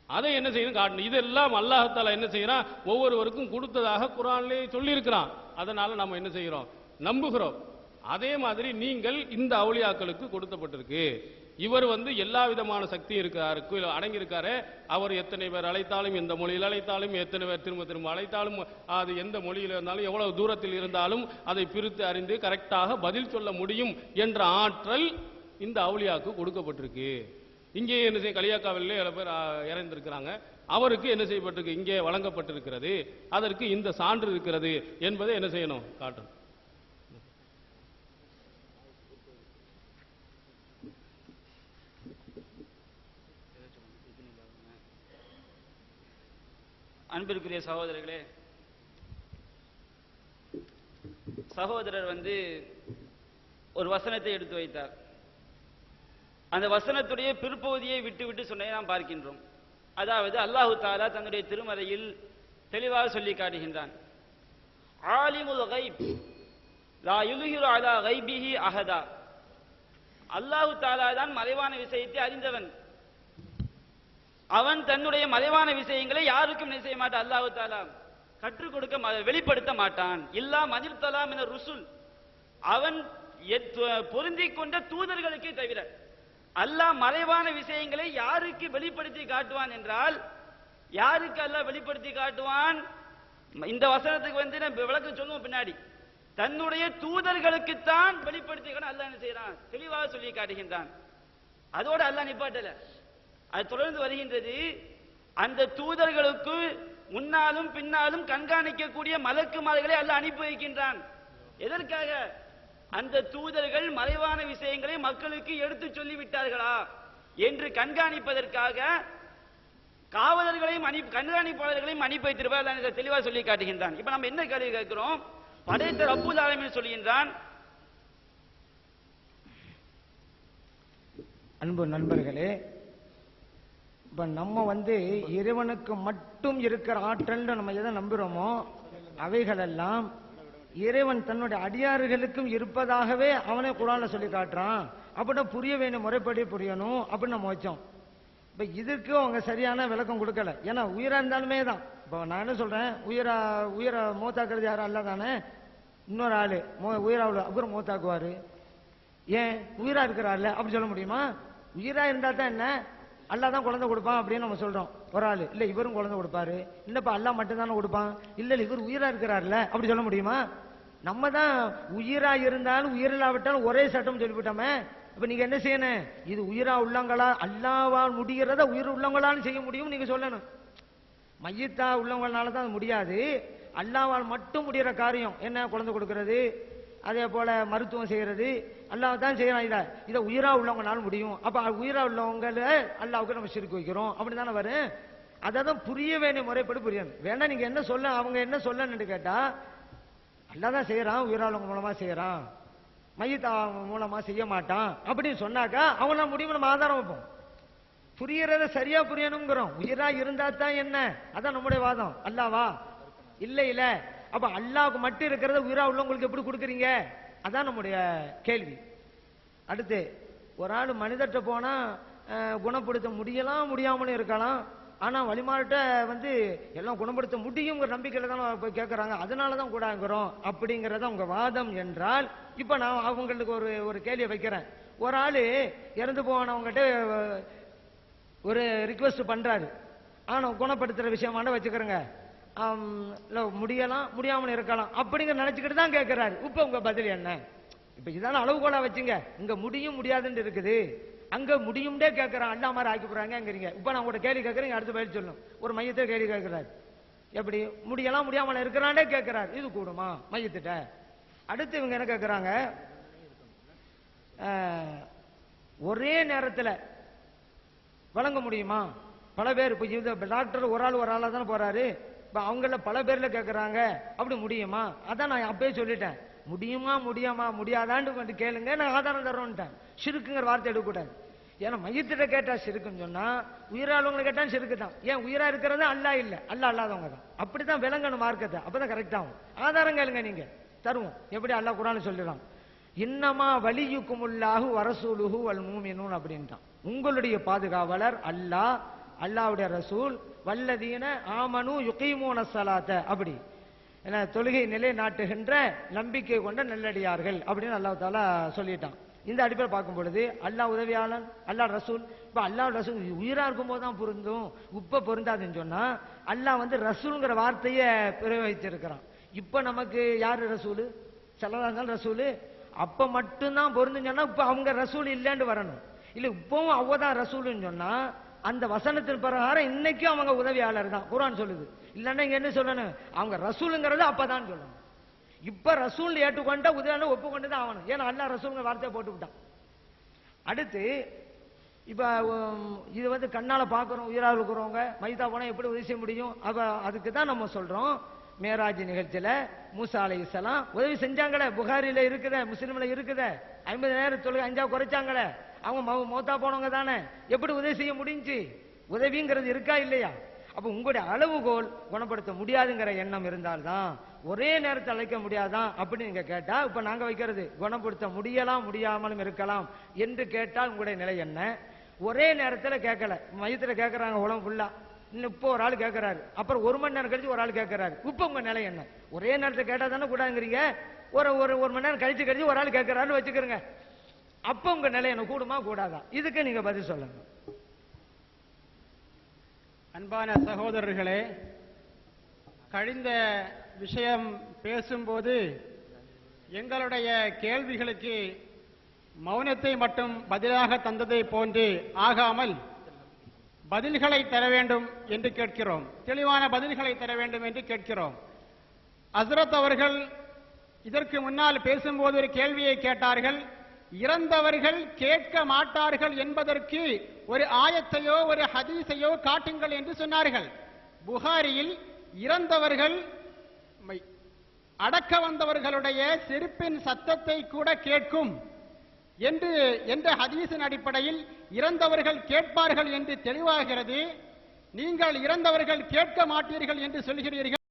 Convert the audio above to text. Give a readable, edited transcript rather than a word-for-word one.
அதை என்ன செய்யணும் காட்டணும். இதெல்லாம் அல்லாஹ்தாலா என்ன செய்யறான், ஒவ்வொருவருக்கும் கொடுத்ததாக குர்ஆனிலே சொல்லியிருக்கிறான். அதனால நம்ம என்ன செய்கிறோம், நம்புகிறோம். அதே மாதிரி நீங்கள் இந்த அவுலியாக்களுக்கு கொடுக்கப்பட்டிருக்கு. இவர் எல்லா விதமான சக்தி இருக்கிறாருக்கு அடங்கியிருக்காரு. அவர் எத்தனை பேர் அழைத்தாலும், எந்த மொழியில் அழைத்தாலும், எத்தனை பேர் திரும்ப திரும்ப அழைத்தாலும், அது எந்த மொழியில் இருந்தாலும், எவ்வளவு தூரத்தில் இருந்தாலும் அதை பிரித்து அறிந்து கரெக்டாக பதில் சொல்ல முடியும் என்ற ஆற்றல் இந்த அவுலியாவுக்கு கொடுக்கப்பட்டிருக்கு. இங்கே என்ன செய்ய களியாக்காவிலே பேர் இறந்திருக்கிறாங்க. அவருக்கு என்ன செய்யப்பட்டிருக்கு, இங்கே வழங்கப்பட்டிருக்கிறது. அதற்கு இந்த சான்று இருக்கிறது என்பதை என்ன செய்யணும், காட்டணும். அன்பிற்குரிய சகோதரர்களே, சகோதரர் ஒரு வசனத்தை எடுத்து வைத்தார். அந்த வசனத்துடைய பிற்பகுதியை விட்டு விட்டு சொன்னதை நாம் பார்க்கின்றோம். அதாவது அல்லாஹு தஆலா தன்னுடைய திருமறையில் தெளிவாக சொல்லி காட்டுகின்றான், ஆலிமுல் கைப் லா யுல்ஹிரு அலா கைபிஹி அஹதா. அல்லாஹு தஆலா தான் மறைவான விஷயத்தை அறிந்தவன். அவன் தன்னுடைய மறைவான விஷயங்களை யாருக்கும் என்ன செய்ய மாட்டான், அல்லாஹு தஆலா கற்றுக் கொடுக்க வெளிப்படுத்த மாட்டான். இல்லா மனிர்தலா மின ருசுல், அவன் பொருந்திக் கொண்ட தூதர்களுக்கே தவிர. அல்லாஹ் மறைவான விஷயங்களை யாருக்கு வெளிப்படுத்தி காட்டுவான் என்றால், யாருக்கு அல்லாஹ் வெளிப்படுத்தி காட்டுவான்? இந்த வசனத்துக்கு நம்ம விளக்கம் சொல்லுவோம் பின்னாடி. தன்னுடைய தூதர்களுக்குத்தான் வெளிப்படுத்தி அல்லாஹ் என்ன செய்யறான், தெளிவாக சொல்லி காட்டுகின்றான். அதோடு அல்லாஹ் நிப்பாட்டல, அது தொடர்ந்து வருகின்றது. அந்த தூதர்களுக்கு முன்னாலும் பின்னாலும் கண்காணிக்கக்கூடிய மலக்குமார்களை அல்லாஹ் அனுப்பி வைக்கின்றான். எதற்காக? அந்த தூதர்கள் மறைவான விஷயங்களை மக்களுக்கு எடுத்து சொல்லிவிட்டார்களா என்று கண்காணிப்பதற்காக காவலர்களையும் கண்காணிப்பாளர்களையும் அனுப்பி வைத்திருப்பார். தெளிவாக சொல்லி காட்டுகின்றான். இப்ப நம்ம என்ன கேள்வி கேட்கிறோம்? படைத்த ரப்புல் ஆலமீன் சொல்கின்றான், அன்பு நண்பர்களே, இப்ப நம்ம இறைவனுக்கு மட்டும் இருக்கிற ஆற்றல் நம்ம எதை நம்புறோமோ அவைகளெல்லாம் இறைவன் தன்னுடைய அடியாறுகளுக்கும் இருப்பதாகவே அவனே குர்ஆன்ல சொல்லி காட்டுறான். அப்படின்னா புரிய வேண்டிய முறைப்படி புரியணும் அப்படின்னு நம்ம வச்சோம். இப்ப இதுக்கு அவங்க சரியான விளக்கம் கொடுக்கல. ஏன்னா உயிரா இருந்தாலுமே தான். இப்போ நான் என்ன சொல்றேன், உயிரை மூத்தாக்குறது யாரும் அல்ல தானே, இன்னொரு ஆளு உயிராவில் அப்புறம் மூத்தாக்குவாரு. ஏன் உயிரா இருக்கிறார்ல அப்படி சொல்ல முடியுமா? உயிரா இருந்தா தான் என்ன, அல்லா தான் குழந்தை கொடுப்பான் அப்படின்னு நம்ம சொல்றோம். ஒரு ஆளு இல்ல இவரும் குழந்தை கொடுப்பாரு, இல்லப்பா அல்லா மட்டும் தானே கொடுப்பான், இல்ல இவர் உயிரா இருக்கிறார்ல அப்படி சொல்ல முடியுமா? நம்ம தான் உயிரா இருந்தாலும் உயிரில்லாவிட்டாலும் ஒரே சட்டம் சொல்லிவிட்டோமே. இப்ப நீங்க என்ன செய்யணும், இது உயிரா உள்ளங்களா அல்லாவால் முடிகிறத உயிர் உள்ளவங்களான்னு செய்ய முடியும் நீங்க சொல்லணும். மையத்தா உள்ளவங்களால தான் அது முடியாது. அல்லாவால் மட்டும் முடிகிற காரியம் என்ன, குழந்தை கொடுக்கிறது, அதே போல மருத்துவம் செய்யறது அல்லாஹ் தான் செய்யறான். இதை உயிரா உள்ளவங்கனால முடியும். அப்ப உயிரா உள்ளவங்கள அல்லாவுக்கு நம்ம ஷிர்க் வைக்கிறோம் அப்படிதானே வரும். அதான் புரிய வேண்டிய முறைப்படி புரியணும். வேணா நீங்க என்ன சொல்ல, அவங்க என்ன சொல்லணும்னு கேட்டா, அல்லாஹ் தான் செய்யறான், உயிரா உள்ளவங்க மூலமா செய்யறான், மையத்தா மூலமா செய்ய மாட்டான் அப்படின்னு சொன்னாக்கா அவங்கள முடிவு நம்ம ஆதாரம் வைப்போம். புரியறத சரியா புரியணுங்கிறோம். உயிரா இருந்தா தான் என்ன, அதான் நம்முடைய வாதம். அல்லாவா இல்ல இல்ல, அப்ப அல்லாவுக்கு மட்டும் இருக்கிறத உயிரா உள்ளவங்களுக்கு எப்படி கொடுக்குறீங்க, அதான் நம்முடைய கேள்வி. அடுத்து ஒரு ஆள் மனிதர்கிட்ட போனா குணப்படுத்த முடியலாம், முடியாமலும் இருக்கலாம். ஆனா வழிமாட்ட எல்லாம் குணப்படுத்த முடியுங்கிற நம்பிக்கையில தான் போய் கேட்கறாங்க, அதனாலதான் கூடாங்கிறோம் அப்படிங்கறத உங்க வாதம் என்றால், இப்ப நான் அவங்களுக்கு ஒரு கேள்வியை வைக்கிறேன். ஒரு ஆளு இறந்து போனவங்ககிட்ட ஒரு ரிக்வெஸ்ட் பண்றாரு, ஆனா குணப்படுத்துற விஷயமான வச்சுக்கிறேங்க, முடியலாம் முடியாமல் இருக்கலாம் அப்படிங்கிற நினைச்சுக்கிட்டு தான் கேட்கிறாரு. இப்ப உங்க பதில் என்ன? இப்ப இதான அளவுகோலா வச்சுங்க, இங்க முடியும் முடியாதுன்னு இருக்குது, அங்க முடியும்டே கேட்கறான், அல்லா மாதிரி ஆக்கி போறாங்கிறீங்க. இப்ப நான் உங்கள்கிட்ட கேள்வி கேட்கறேன், அடுத்த பதில் சொல்லணும். ஒரு மையத்தை கேள்வி கேட்கிறாரு, எப்படி முடியலாம் முடியாமல் இருக்கிறான்டே கேட்கிறாரு, இது கூடுமா மையத்திட்ட? அடுத்து இவங்க என்ன கேட்கறாங்க, ஒரே நேரத்தில் வழங்க முடியுமா? பல பேர் இப்ப இந்த டாக்டர் ஒரு ஆளா தானே போறாரு, அவங்கள பல பேர்ல கேட்கறாங்க, அப்படி முடியுமா? அதான் நான் அப்பயே சொல்லிட்டேன், முடியுமா முடியாமா முடியாதான்னு கேளுங்க, நான் ஆதாரம் தர்றோன்ட்டேன். ஷிருக்குங்கிற வார்த்தை எடுக்கக்கூடாது. ஏன்னா மையத்திட்ட கேட்டா ஷிருக்குன்னு சொன்னா, உயிராளவங்களை கேட்டா ஷிருக்கு தான். ஏன் உயிரா இருக்கிறது அல்லா இல்ல, அல்லா அல்லாதவங்க தான். அப்படித்தான் விளங்கணும் மார்க்கத்தை, அப்பதான் கரெக்ட் ஆகும். ஆதாரம் கேளுங்க, நீங்க தருவோம். எப்படி அல்லாஹ் குர்ஆன்ல சொல்லிடுறான், இன்னமா வலியுக்குமுல்லாஹு வரசூலுஹு வல் மூமினூன் அப்படின்ட்டான். உங்களுடைய பாதுகாவலர் அல்லாஹ், அல்லாஹ்வுடைய ரசூல் வல்லதீன ஆமனு யுகீமூன ஸலாத்த, அப்படி ஏன்னா தொழுகை நிலைநாட்டுகின்ற நம்பிக்கை கொண்ட நல்லடியார்கள் அப்படின்னு அல்லாஹ் தாலா சொல்லிட்டான். இந்த அடிப்படையில் பார்க்கும் பொழுது அல்லாஹ் உதவியாளன், அல்லாஹ் ரசூல். இப்ப அல்லாஹ் ரசூல் உயிரா இருக்கும் போது தான் பொருந்தும், இப்ப பொருந்தாதுன்னு சொன்னா அல்லாஹ் வந்து ரசூல்ங்கிற வார்த்தையை பிரயோகிச்சிருக்கிறான். இப்ப நமக்கு யாரு ரசூலு? ஸல்லல்லாஹு ரசூலு. அப்ப மட்டும்தான் பொருந்துன்னு சொன்னா இப்ப அவங்க ரசூல் இல்லைன்னு வரணும். இல்ல இப்பவும் அவதான் ரசூலுன்னு சொன்னா அந்த வசனத்தின் பிரகாரம் இன்னைக்கும் அவங்க உதவியாளர் தான் குர்ஆன் சொல்லுது. இல்லன்னா இங்க என்ன சொல்லணும்? அவங்க ரசூலுங்கிறது அப்பதான் சொல்லணும். இப்ப ரசூல் ஏற்றுக்கொண்ட உதவியாளர் ஒப்புக்கொண்டு தான் ஆகணும். ஏன்னா அல்லாஹ் ரசூலுங்கிற வார்த்தையை போட்டு விட்டான். அடுத்து இப்ப இது வந்து கண்ணால பாக்குறோம், உயிரா இருக்கிறவங்க மைதா போனா எப்படி உதவி செய்ய முடியும்? அப்ப அதுக்கு தான் நம்ம சொல்றோம், மேராஜ் நிகழ்ச்சியில மூசா அலைஹிஸ்ஸலாம் உதவி செஞ்சாங்களே, புகாரில இருக்குத, முஸ்லிம்ல இருக்குத, 50 நேரம் தொழுகை 5 குறைச்சாங்களே, அவங்க மௌத்தா போனவங்க தானே, எப்படி உதவி செய்ய முடிஞ்சு? உதவிங்கிறது இருக்கா இல்லையா? அப்ப உங்களுடைய அளவுகோல் குணப்படுத்த முடியாதுங்கிற எண்ணம் இருந்தால்தான், ஒரே நேரத்தை அழைக்க முடியாதான் அப்படின்னு நீங்க கேட்டா, இப்ப நாங்க வைக்கிறது குணப்படுத்த முடியலாம் முடியாமலும் இருக்கலாம் என்று கேட்டால் உங்களுடைய நிலை என்ன? ஒரே நேரத்தில் கேட்கல, மையத்துல கேட்கறாங்க உலகம் ஃபுல்லா, இன்னும் இப்போ ஒரு ஆள் கேட்கிறாரு, அப்புறம் 1 மணி நேரம் கழிச்சு ஒரு ஆள் கேட்கிறாரு, இப்ப உங்க நிலை என்ன? ஒரே நேரத்தை கேட்டா தானே கூடாதுங்கிறீங்க. ஒரு மணி நேரம் கழிச்சு ஒரு ஆள் கேட்கிறாருன்னு வச்சுக்கிறங்க, அப்ப உங்க நிலை என்ன? கூடுமா கூடாதா? இதுக்கு நீங்க பதில் சொல்லுங்க. அன்பான சகோதரர்களே, கழிந்த விஷயம் பேசும்போது எங்களுடைய கேள்விகளுக்கு மௌனத்தை மட்டும் பதிலாக தந்ததை போன்று ஆகாமல் பதில்களை தர வேண்டும் என்று கேட்கிறோம், தெளிவான பதில்களை தர வேண்டும் என்று கேட்கிறோம். ஹஸ்ரத் அவர்கள் இதற்கு முன்னால் பேசும்போது ஒரு கேள்வியை கேட்டார்கள், இறந்தவர்கள் கேட்க மாட்டார்கள் என்பதற்கு ஒரு ஆயத்தையோ ஒரு ஹதீஸையோ காட்டுங்கள் என்று சொன்னார்கள். புகாரியில் இறந்தவர்கள் அடக்க வந்தவர்களுடைய செருப்பின் சத்தத்தை கூட கேட்கும் என்ற ஹதீஸின் அடிப்படையில் இறந்தவர்கள் கேட்பார்கள் என்று தெளிவாகிறது. நீங்கள் இறந்தவர்கள் கேட்க மாட்டீர்கள் என்று சொல்கிறீர்கள்.